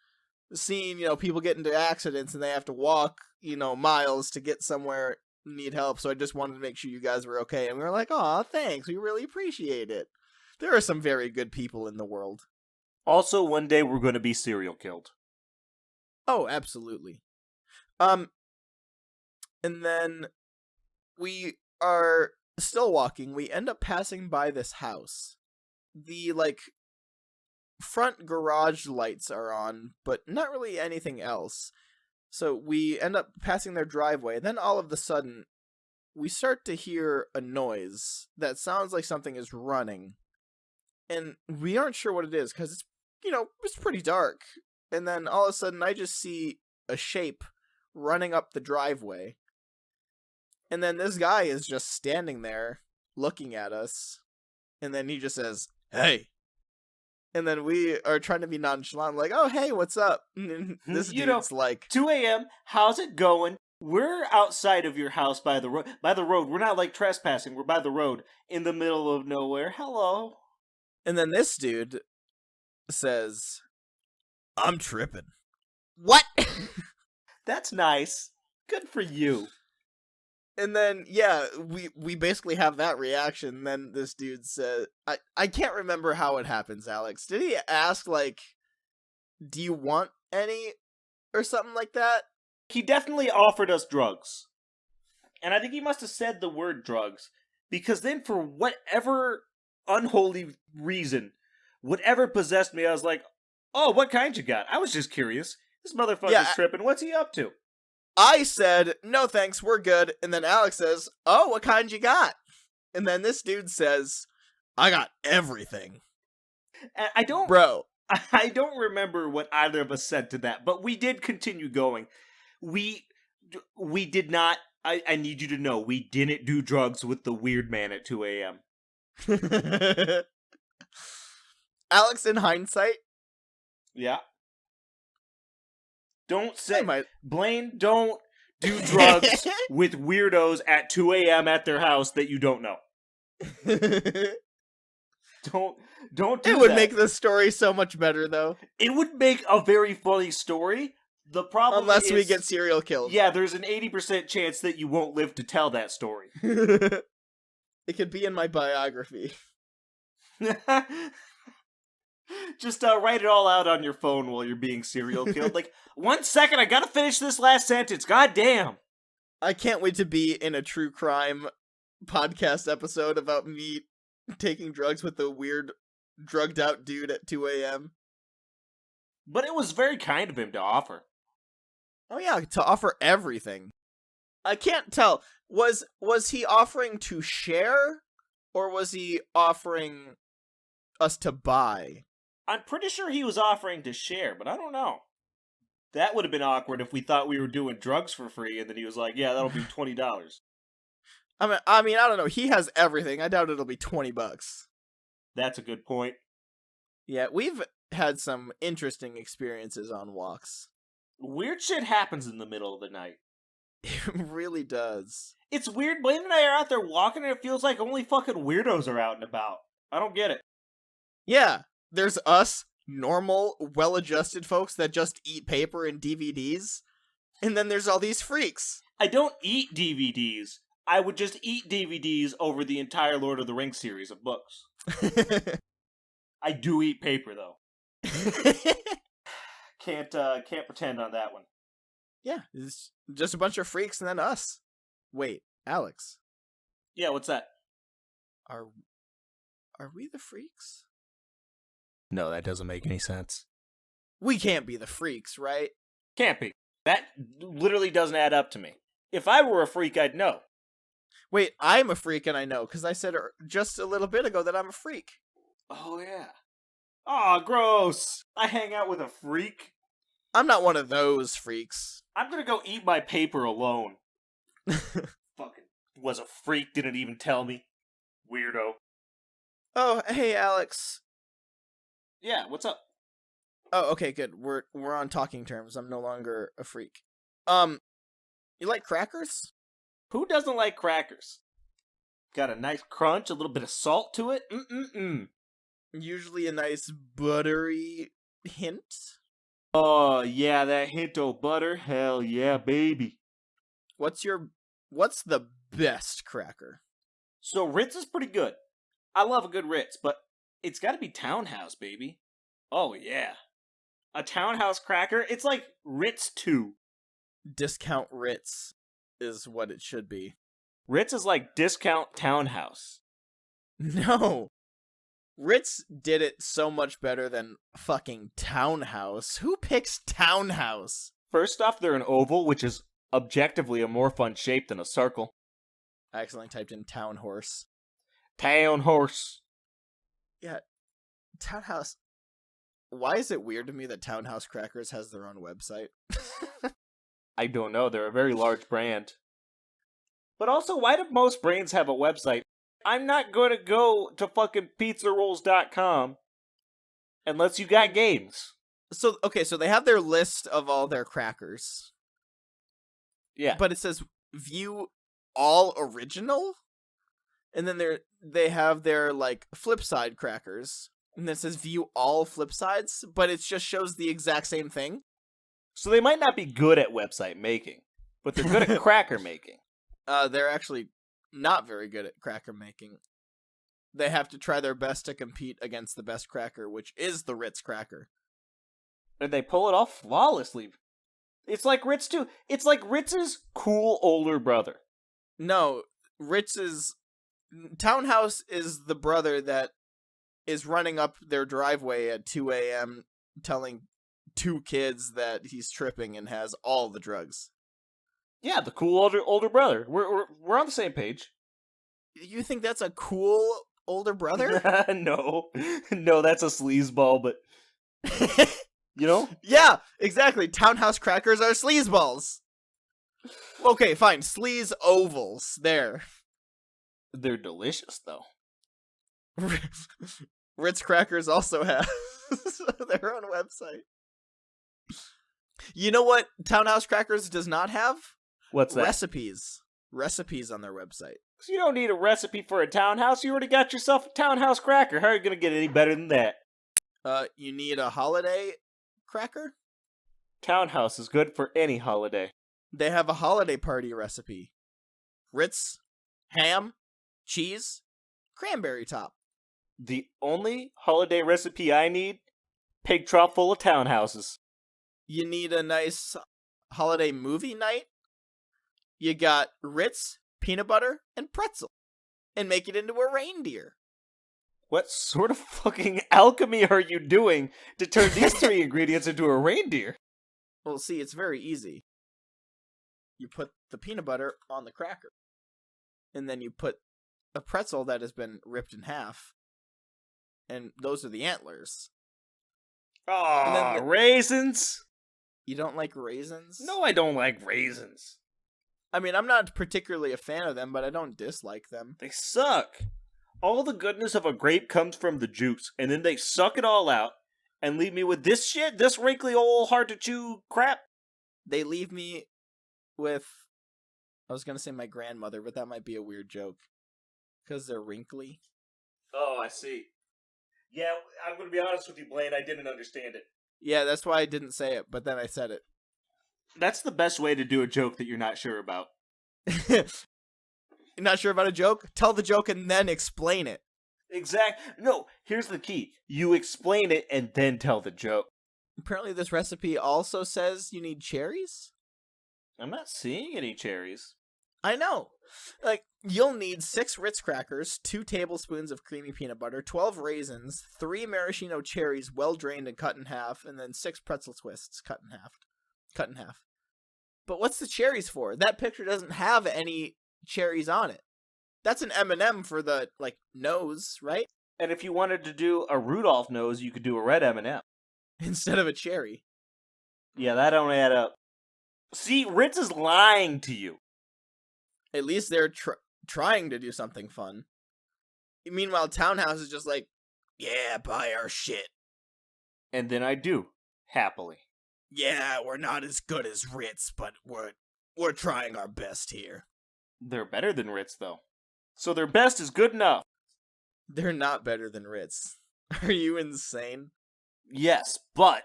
seen, people get into accidents and they have to walk, miles to get somewhere, need help. So I just wanted to make sure you guys were okay." And we were like, "Aw, thanks. We really appreciate it." There are some very good people in the world. Also, one day we're going to be serial killed. Oh, absolutely. And then we are still walking. We end up passing by this house. The, front garage lights are on, but not really anything else. So we end up passing their driveway. Then all of a sudden, we start to hear a noise that sounds like something is running. And we aren't sure what it is, because it's, it's pretty dark. And then all of a sudden, I just see a shape running up the driveway. And then this guy is just standing there, looking at us. And then he just says, "Hey." And then we are trying to be nonchalant, like, "Oh, hey, what's up?" And this dude's like, 2 a.m., how's it going? We're outside of your house by the road. By the road. We're not, trespassing. We're by the road in the middle of nowhere. Hello. And then this dude says, "I'm tripping." What? That's nice. Good for you. And then, yeah, we basically have that reaction. Then this dude said, I can't remember how it happens, Alex. Did he ask, "Do you want any?" or something like that? He definitely offered us drugs. And I think he must have said the word drugs, because then for whatever unholy reason, whatever possessed me, I was like, oh, what kind you got? I was just curious. This motherfucker's tripping. What's he up to? I said, no thanks, we're good. And then Alex says, oh, what kind you got? And then this dude says, I got everything. I don't remember what either of us said to that, but we did continue going. We did not, I need you to know, we didn't do drugs with the weird man at 2 a.m. Alex, in hindsight. Yeah. Don't say, Blaine, don't do drugs with weirdos at 2 a.m. at their house that you don't know. Don't do It would that. make the story so much better, though. It would make a very funny story. The problem Unless we get serial killed. Yeah, there's an 80% chance that you won't live to tell that story. It could be in my biography. Just write it all out on your phone while you're being serial killed. Like, 1 second, I gotta finish this last sentence. God damn. I can't wait to be in a true crime podcast episode about me taking drugs with a weird, drugged out dude at 2 a.m. But it was very kind of him to offer. Oh yeah, to offer everything. I can't tell. Was he offering to share, or was he offering us to buy? I'm pretty sure he was offering to share, but I don't know. That would have been awkward if we thought we were doing drugs for free, and then he was like, yeah, that'll be $20. I mean, I don't know. He has everything. I doubt it'll be $20. That's a good point. Yeah, we've had some interesting experiences on walks. Weird shit happens in the middle of the night. It really does. It's weird. Blaine and I are out there walking, and it feels like only fucking weirdos are out and about. I don't get it. Yeah, there's us, normal, well-adjusted folks that just eat paper and DVDs, and then there's all these freaks. I don't eat DVDs. I would just eat DVDs over the entire Lord of the Rings series of books. I do eat paper, though. Can't pretend on that one. Yeah, it's just a bunch of freaks and then us. Wait, Alex. Yeah, what's that? Are we the freaks? No, that doesn't make any sense. We can't be the freaks, right? Can't be. That literally doesn't add up to me. If I were a freak, I'd know. Wait, I'm a freak and I know, because I said just a little bit ago that I'm a freak. Oh, yeah. Aw, gross. I hang out with a freak. I'm not one of those freaks. I'm gonna go eat my paper alone. Fucking was a freak, didn't even tell me. Weirdo. Oh, hey, Alex. Yeah, what's up? Oh, okay, good. We're on talking terms. I'm no longer a freak. You like crackers? Who doesn't like crackers? Got a nice crunch, a little bit of salt to it. Usually a nice buttery hint. Oh, yeah, that hint of butter. Hell yeah, baby. What's the best cracker? So Ritz is pretty good. I love a good Ritz, but it's gotta be Townhouse, baby. Oh, yeah. A Townhouse cracker, it's like Ritz 2. Discount Ritz is what it should be. Ritz is like discount Townhouse. No. Ritz did it so much better than fucking Townhouse. Who picks Townhouse? First off, they're an oval, which is objectively a more fun shape than a circle. I accidentally typed in Town Horse. Town Horse. Yeah, Townhouse. Why is it weird to me that Townhouse Crackers has their own website? I don't know, they're a very large brand. But also, why do most brands have a website? I'm not going to go to fucking pizzarolls.com unless you got games. So they have their list of all their crackers. Yeah. But it says view all original? And then they have their, like, flip side crackers. And then it says view all flip sides, but it just shows the exact same thing. So they might not be good at website making, but they're good at cracker making. They're actually not very good at cracker making. They have to try their best to compete against the best cracker, which is the Ritz cracker. And they pull it off flawlessly. It's like Ritz too. It's like Ritz's cool older brother. No, Townhouse is the brother that is running up their driveway at 2 a.m. telling 2 kids that he's tripping and has all the drugs. Yeah, the cool older brother. We're on the same page. You think that's a cool older brother? No, that's a sleazeball. But you know, yeah, exactly. Townhouse crackers are sleazeballs. Okay, fine. Sleaze ovals. There. They're delicious, though. Ritz Crackers also have their own website. You know what Townhouse Crackers does not have? What's that? Recipes. Recipes on their website. So you don't need a recipe for a townhouse. You already got yourself a townhouse cracker. How are you going to get any better than that? You need a holiday cracker? Townhouse is good for any holiday. They have a holiday party recipe. Ritz, ham, cheese, cranberry top. The only holiday recipe I need, pig trough full of townhouses. You need a nice holiday movie night? You got Ritz, peanut butter, and pretzel. And make it into a reindeer. What sort of fucking alchemy are you doing to turn these 3 ingredients into a reindeer? Well, see, it's very easy. You put the peanut butter on the cracker. And then you put a pretzel that has been ripped in half. And those are the antlers. Aw, raisins? You don't like raisins? No, I don't like raisins. I mean, I'm not particularly a fan of them, but I don't dislike them. They suck. All the goodness of a grape comes from the juice, and then they suck it all out and leave me with this shit, this wrinkly old hard-to-chew crap. They leave me with... I was going to say my grandmother, but that might be a weird joke. Because they're wrinkly. Oh, I see. Yeah, I'm going to be honest with you, Blaine. I didn't understand it. Yeah, that's why I didn't say it, but then I said it. That's the best way to do a joke that you're not sure about. You're not sure about a joke? Tell the joke and then explain it. No, here's the key. You explain it and then tell the joke. Apparently this recipe also says you need cherries? I'm not seeing any cherries. I know. Like, you'll need 6 Ritz crackers, 2 tablespoons of creamy peanut butter, 12 raisins, 3 maraschino cherries well drained and cut in half, and then 6 pretzel twists cut in half. But what's the cherries for? That picture doesn't have any cherries on it. That's an M&M for the, like, nose, right? And if you wanted to do a Rudolph nose, you could do a red M&M. Instead of a cherry. Yeah, that don't add up. See, Ritz is lying to you. At least they're trying to do something fun. Meanwhile, Townhouse is just like, yeah, buy our shit. And then I do, happily. Yeah, we're not as good as Ritz, but we're trying our best here. They're better than Ritz, though. So their best is good enough. They're not better than Ritz. Are you insane? Yes, but...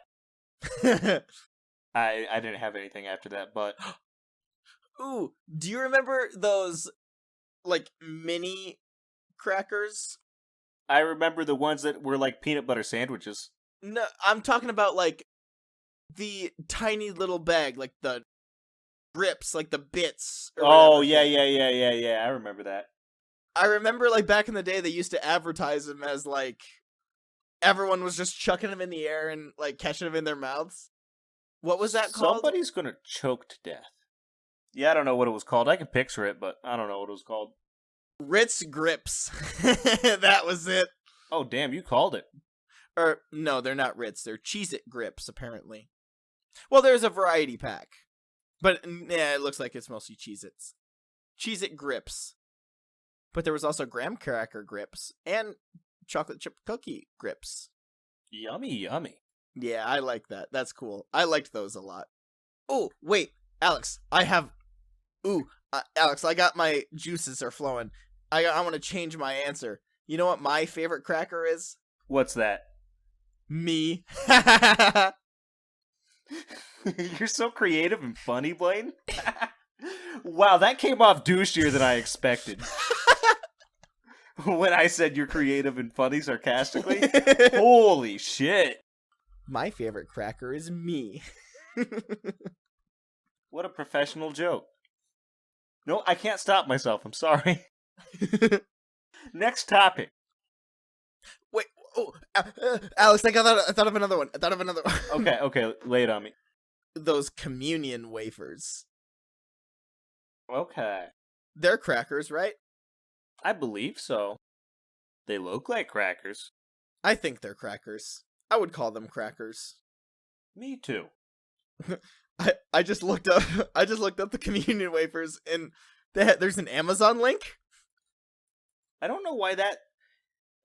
I didn't have anything after that, but... Ooh, do you remember those, like, mini crackers? I remember the ones that were like peanut butter sandwiches. No, I'm talking about, like, the tiny little bag, like the rips, like the bits. Oh, yeah, I remember that. I remember, like, back in the day, they used to advertise them as, like, everyone was just chucking them in the air and, like, catching them in their mouths. What was that called? Somebody's gonna choke to death. Yeah, I don't know what it was called. I can picture it, but I don't know what it was called. Ritz Grips. That was it. Oh, damn, you called it. Or, no, they're not Ritz. They're Cheez-It Grips, apparently. Well, there's a variety pack. But, yeah, it looks like it's mostly Cheez-Its. Cheez-It Grips. But there was also graham cracker grips and chocolate chip cookie grips. Yummy, yummy. Yeah, I like that. That's cool. I liked those a lot. Oh, wait, Alex, Alex, I got my juices are flowing. I want to change my answer. You know what my favorite cracker is? What's that? Me. You're so creative and funny, Blaine. Wow, that came off douchier than I expected. When I said you're creative and funny sarcastically. Holy shit. My favorite cracker is me. What a professional joke. No, I can't stop myself. I'm sorry. Next topic. Wait, oh, Alex, I thought of another one. Okay, lay it on me. Those communion wafers. Okay. They're crackers, right? I believe so. They look like crackers. I think they're crackers. I would call them crackers. Me too. I just looked up the communion wafers, and there's an Amazon link. I don't know why that...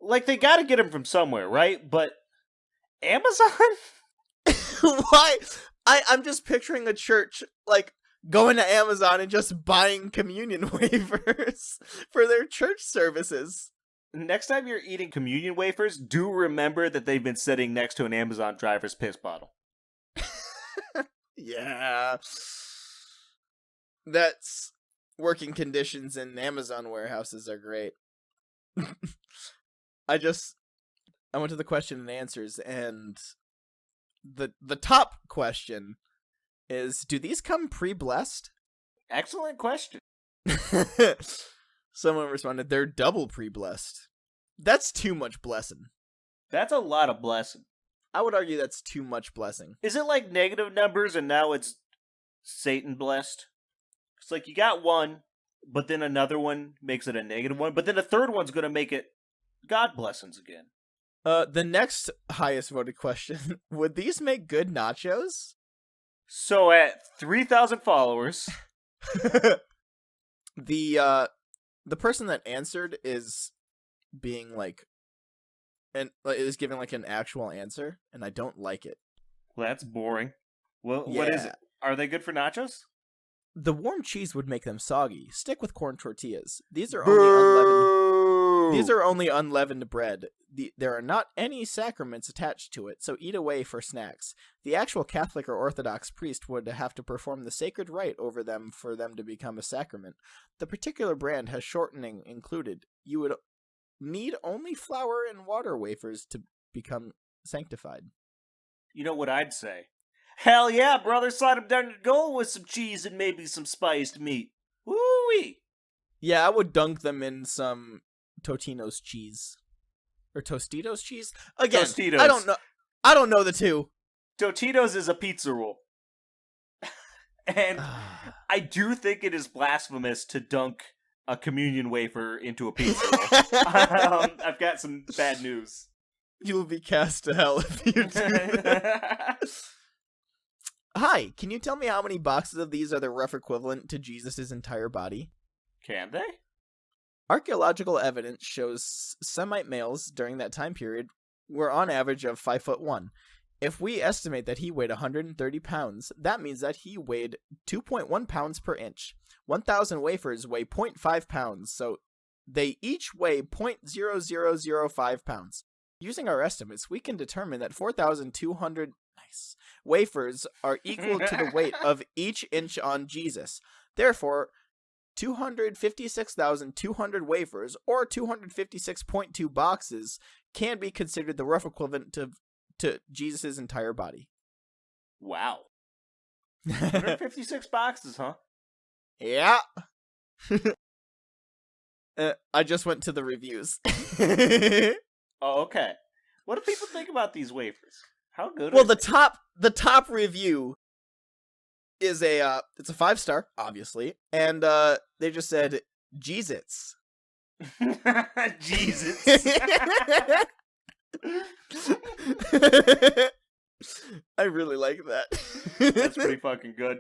Like, they gotta get them from somewhere, right? But Amazon? Why? I'm just picturing a church, like, going to Amazon and just buying communion wafers for their church services. Next time you're eating communion wafers, do remember that they've been sitting next to an Amazon driver's piss bottle. Yeah. That's... Working conditions in Amazon warehouses are great. I went to the question and answers, and the top question is, do these come pre-blessed? Excellent question. Someone responded, they're double pre-blessed. That's too much blessing. That's a lot of blessing. I would argue that's too much blessing. Is it like negative numbers and now it's Satan blessed? It's like you got one, but then another one makes it a negative one, but then a third one's going to make it God blessings again. The next highest voted question, would these make good nachos? So at 3,000 followers... The person that answered is being like, and is giving like an actual answer, and I don't like it. Well, that's boring. Well, Yeah. What is it? Are they good for nachos? The warm cheese would make them soggy. Stick with corn tortillas. These are only unleavened. These are only unleavened bread. There are not any sacraments attached to it, so eat away for snacks. The actual Catholic or Orthodox priest would have to perform the sacred rite over them for them to become a sacrament. The particular brand has shortening included. You would need only flour and water wafers to become sanctified. You know what I'd say? Hell yeah, brother, slide them down your goal with some cheese and maybe some spiced meat. Woo-wee! Yeah, I would dunk them in some Totino's cheese. Or Tostitos cheese? Again, Tostitos. I don't know the two. Totino's is a pizza roll. And I do think it is blasphemous to dunk a communion wafer into a pizza roll. I've got some bad news. You will be cast to hell if you do that. Hi, can you tell me how many boxes of these are the rough equivalent to Jesus' entire body? Can they? Archaeological evidence shows Semite males during that time period were on average of 5'1". If we estimate that he weighed 130 pounds, that means that he weighed 2.1 pounds per inch. 1,000 wafers weigh 0.5 pounds, so they each weigh 0.0005 pounds. Using our estimates, we can determine that 4,200 wafers are equal to the weight of each inch on Jesus. Therefore, 256,200 wafers, or 256.2 boxes, can be considered the rough equivalent to Jesus' entire body. Wow. 156 boxes, huh? Yeah. I just went to the reviews. Oh, okay. What do people think about these wafers? How good Well, are they? the top review is it's a 5-star, obviously, and they just said Jesus. Jesus. I really like that. That's pretty fucking good.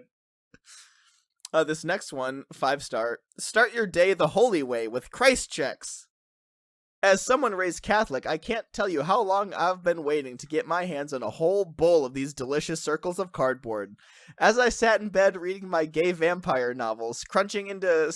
This next one, 5-star. Start your day the holy way with Christ checks. As someone raised Catholic, I can't tell you how long I've been waiting to get my hands on a whole bowl of these delicious circles of cardboard. As I sat in bed reading my gay vampire novels, crunching into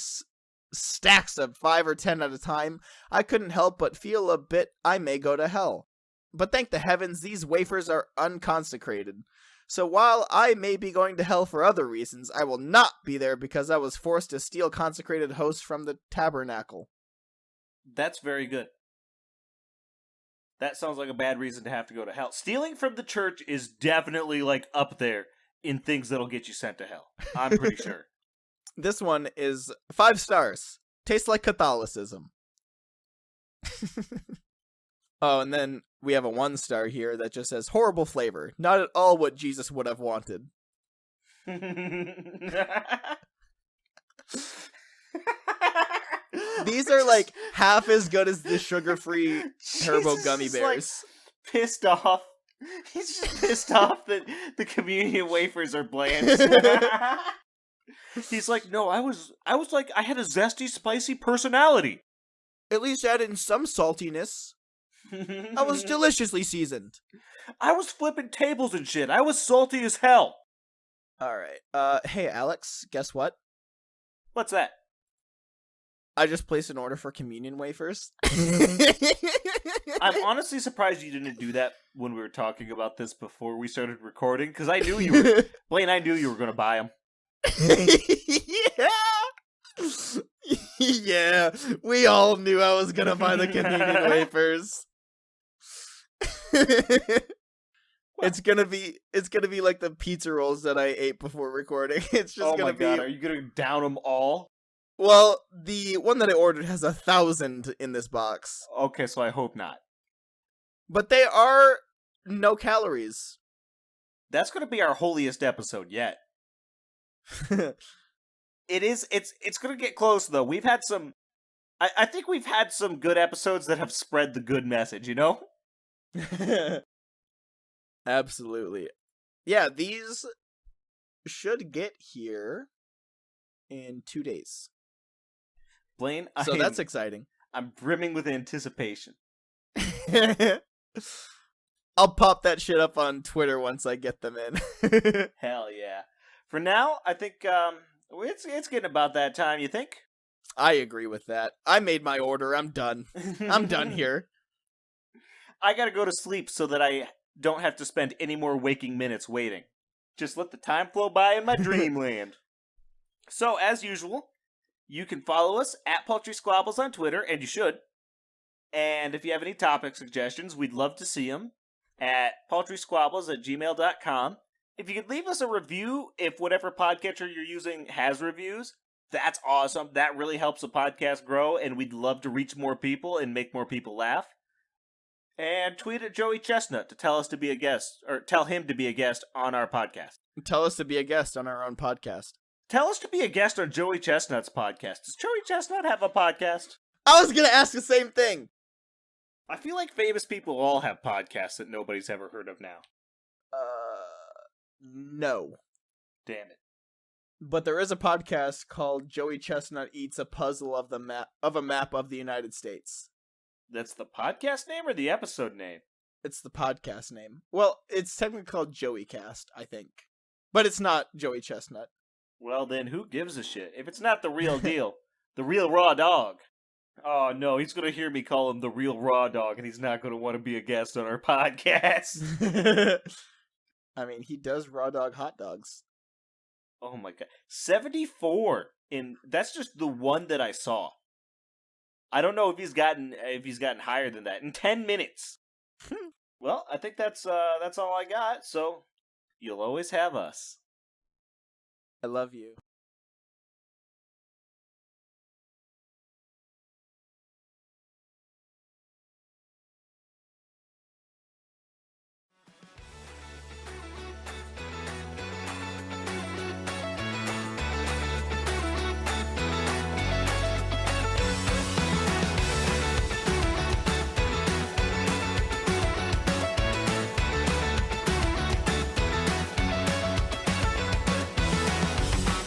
stacks of 5 or 10 at a time, I couldn't help but feel a bit I may go to hell. But thank the heavens, these wafers are unconsecrated. So while I may be going to hell for other reasons, I will not be there because I was forced to steal consecrated hosts from the tabernacle. That's very good. That sounds like a bad reason to have to go to hell. Stealing from the church is definitely like up there in things that'll get you sent to hell. I'm pretty sure. This one is 5 stars. Tastes like Catholicism. Oh, and then we have a 1 star here that just says horrible flavor. Not at all what Jesus would have wanted. These are like half as good as the sugar-free Turbo Gummy Bears. Like, pissed off. He's just pissed off that the communion wafers are bland. He's like, no, I was like, I had a zesty, spicy personality. At least add in some saltiness. I was deliciously seasoned. I was flipping tables and shit. I was salty as hell. Alright. Hey, Alex, guess what? What's that? I just placed an order for communion wafers. I'm honestly surprised you didn't do that when we were talking about this before we started recording, because I knew you were... Blaine, I knew you were going to buy them. Yeah! Yeah, we all knew I was gonna buy the communion wafers. It's gonna be like the pizza rolls that I ate before recording. It's just gonna be. Oh my god, are you gonna down them all? Well, the one that I ordered has 1,000 in this box. Okay, so I hope not. But they are no calories. That's gonna be our holiest episode yet. It's gonna get close though. We've had some I think we've had some good episodes that have spread the good message, you know? Absolutely. Yeah, these should get here in 2 days. Blaine, so that's exciting. I'm brimming with anticipation. I'll pop that shit up on Twitter once I get them in. Hell yeah. For now, I think it's getting about that time, you think? I agree with that. I made my order. I'm done. I'm done here. I gotta go to sleep so that I don't have to spend any more waking minutes waiting. Just let the time flow by in my dreamland. So, as usual, you can follow us at Paltry Squabbles on Twitter, and you should. And if you have any topic suggestions, we'd love to see them at paltrysquabbles@gmail.com. If you could leave us a review, if whatever podcatcher you're using has reviews, that's awesome. That really helps the podcast grow, and we'd love to reach more people and make more people laugh. And tweet at Joey Chestnut to tell us to be a guest, or tell him to be a guest on our podcast. Tell us to be a guest on our own podcast. Tell us to be a guest on Joey Chestnut's podcast. Does Joey Chestnut have a podcast? I was gonna ask the same thing. I feel like famous people all have podcasts that nobody's ever heard of now. No. Damn it. But there is a podcast called Joey Chestnut Eats a Puzzle of a Map of the United States. That's the podcast name or the episode name? It's the podcast name. Well, it's technically called Joey Cast, I think. But it's not Joey Chestnut. Well, then who gives a shit? If it's not the real deal, the real raw dog. Oh, no, he's going to hear me call him the real raw dog, and he's not going to want to be a guest on our podcast. I mean, he does raw dog hot dogs. Oh my god. 74 that's just the one that I saw. I don't know if he's gotten higher than that in 10 minutes. Well, I think that's all I got. So, you'll always have us. I love you.